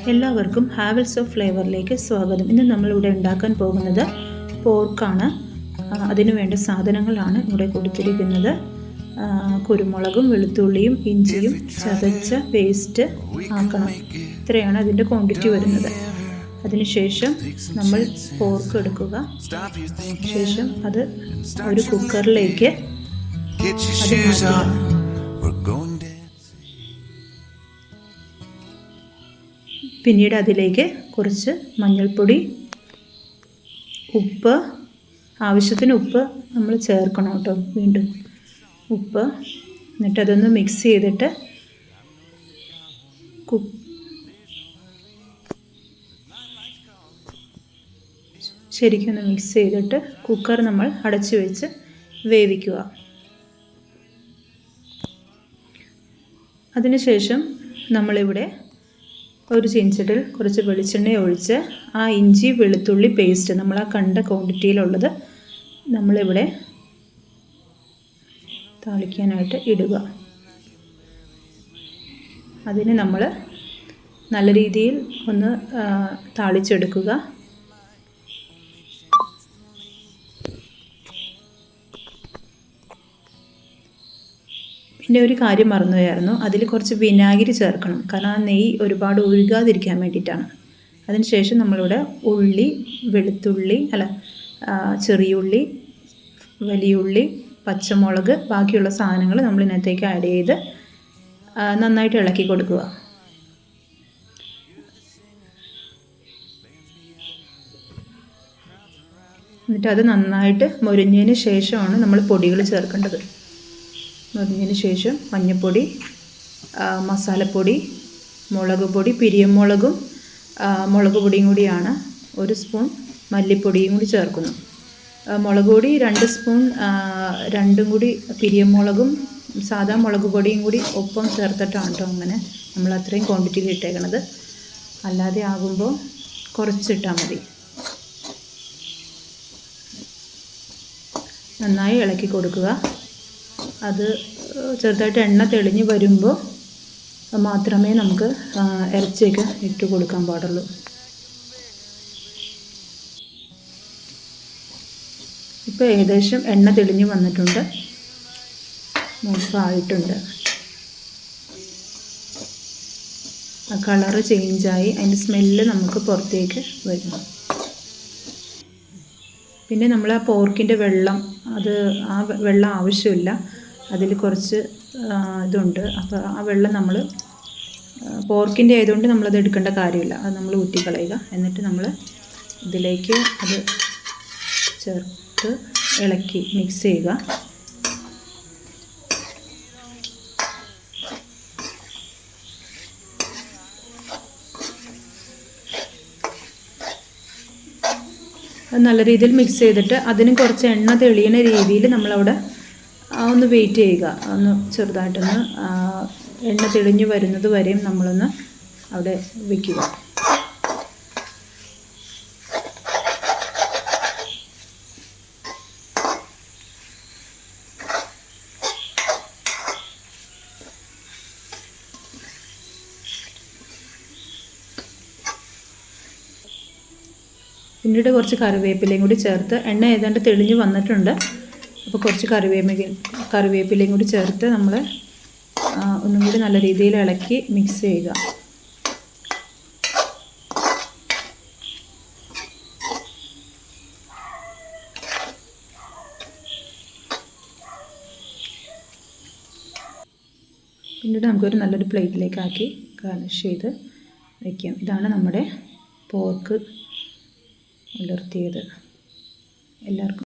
എല്ലാവർക്കും ഹാവൽസ് ഓഫ് ഫ്ലേവറിലേക്ക് സ്വാഗതം. ഇന്ന് നമ്മളിവിടെ ഉണ്ടാക്കാൻ പോകുന്നത് പോർക്കാണ്. അതിനു വേണ്ട സാധനങ്ങളാണ് ഇവിടെ കൊടുത്തിരിക്കുന്നത്. കുരുമുളകും വെളുത്തുള്ളിയും ഇഞ്ചിയും ചതച്ച പേസ്റ്റ് ആക്കണം. ഇത്രയാണ് അതിൻ്റെ ക്വാണ്ടിറ്റി വരുന്നത്. അതിനുശേഷം നമ്മൾ പോർക്ക് എടുക്കുക. ശേഷം അത് ഒരു കുക്കറിലേക്ക് പിന്നീട് അതിലേക്ക് കുറച്ച് മഞ്ഞൾപ്പൊടി, ഉപ്പ്, ആവശ്യത്തിന് ഉപ്പ് നമ്മൾ ചേർക്കണം കേട്ടോ. വീണ്ടും ഉപ്പ്, എന്നിട്ട് അതൊന്ന് മിക്സ് ചെയ്തിട്ട് ശരിക്കൊന്ന് മിക്സ് ചെയ്തിട്ട് കുക്കർ നമ്മൾ അടച്ചു വെച്ച് വേവിക്കുക. അതിനുശേഷം നമ്മളിവിടെ ഒരു ചീനച്ചട്ടിയിൽ കുറച്ച് വെളിച്ചെണ്ണ ഒഴിച്ച് ആ ഇഞ്ചി വെളുത്തുള്ളി പേസ്റ്റ് നമ്മൾ ആ കണ്ട ക്വാണ്ടിറ്റിയിലുള്ളത് നമ്മളിവിടെ താളിക്കാനായിട്ട് ഇടുക. അതിന് നമ്മൾ നല്ല രീതിയിൽ ഒന്ന് താളിച്ചെടുക്കുക. പിന്നെ ഒരു കാര്യം മറന്നുപോയായിരുന്നു, അതിൽ കുറച്ച് വിനാഗിരി ചേർക്കണം. കാരണം ആ നെയ്യ് ഒരുപാട് ഒഴുകാതിരിക്കാൻ വേണ്ടിയിട്ടാണ്. അതിനുശേഷം നമ്മളിവിടെ ഉള്ളി, വെളുത്തുള്ളി ചെറിയുള്ളി, വലിയുള്ളി, പച്ചമുളക്, ബാക്കിയുള്ള സാധനങ്ങൾ നമ്മളിതിനകത്തേക്ക് ആഡ് ചെയ്ത് നന്നായിട്ട് ഇളക്കി കൊടുക്കുക. എന്നിട്ട് അത് നന്നായിട്ട് മൊരിഞ്ഞതിന് ശേഷമാണ് നമ്മൾ പൊടികൾ ചേർക്കേണ്ടത്. മൊരിഞ്ഞതിന് ശേഷം മഞ്ഞൾപ്പൊടി, മസാലപ്പൊടി, മുളക് പൊടി, പിരിയമുളകും മുളക് പൊടിയും കൂടിയാണ്. 1 സ്പൂൺ മല്ലിപ്പൊടിയും കൂടി ചേർക്കുന്നു. മുളക് പൊടി 2 സ്പൂൺ, 2 കൂടി പിരിയമുളകും സാധാ മുളക് പൊടിയും കൂടി ഒപ്പം ചേർത്തിട്ടാണ് കേട്ടോ അങ്ങനെ നമ്മൾ അത്രയും ക്വാണ്ടിറ്റിയിൽ ഇട്ടേക്കണത്. അല്ലാതെ ആകുമ്പോൾ കുറച്ചിട്ടാൽ മതി. നന്നായി ഇളക്കി കൊടുക്കുക. അത് ചെറുതായിട്ട് എണ്ണ തെളിഞ്ഞ് വരുമ്പോൾ മാത്രമേ നമുക്ക് ഇറച്ചിയൊക്കെ ഇട്ട് കൊടുക്കാൻ പാടുള്ളൂ. ഇപ്പോൾ ഏകദേശം എണ്ണ തെളിഞ്ഞ് വന്നിട്ടുണ്ട്, മൂപ്പായിട്ടുണ്ട്. ആ കളറ് ചേഞ്ചായി അതിൻ്റെ സ്മെല്ല് നമുക്ക് പുറത്തേക്ക് വരും. പിന്നെ നമ്മൾ ആ പോർക്കിൻ്റെ വെള്ളം, ആ വെള്ളം ആവശ്യമില്ല. അതിൽ കുറച്ച് ഇതുണ്ട്. അപ്പോൾ ആ വെള്ളം നമ്മൾ പോർക്കിൻ്റെ ആയതുകൊണ്ട് നമ്മളത് എടുക്കേണ്ട കാര്യമില്ല. അത് നമ്മൾ ഊറ്റിക്കളയുക. എന്നിട്ട് നമ്മൾ ഇതിലേക്ക് അത് ചേർത്ത് ഇളക്കി മിക്സ് ചെയ്യുക. നല്ല രീതിയിൽ മിക്സ് ചെയ്തിട്ട് അതിന് കുറച്ച് എണ്ണ തെളിയുന്ന രീതിയിൽ നമ്മളവിടെ ഒന്ന് വെയിറ്റ് ചെയ്യുക. ഒന്ന് ചെറുതായിട്ടൊന്ന് എണ്ണ തെളിഞ്ഞ് വരുന്നത് വരെയും നമ്മളൊന്ന് അവിടെ വയ്ക്കുക. പിന്നീട് കുറച്ച് കറിവേപ്പിലയും കൂടി ചേർത്ത്, എണ്ണ ഏതാണ്ട് തെളിഞ്ഞ് വന്നിട്ടുണ്ട്. അപ്പോൾ കുറച്ച് കറിവേപ്പിലയും കൂടി ചേർത്ത് നമ്മൾ ഒന്നും കൂടി നല്ല രീതിയിൽ ഇളക്കി മിക്സ് ചെയ്യുക. പിന്നീട് നമുക്കൊരു നല്ലൊരു പ്ലേറ്റിലേക്ക് ആക്കി ഗാർണിഷ് ചെയ്ത് വയ്ക്കാം. ഇതാണ് നമ്മുടെ പോർക്ക് ഉലർത്തിയത്. എല്ലാവർക്കും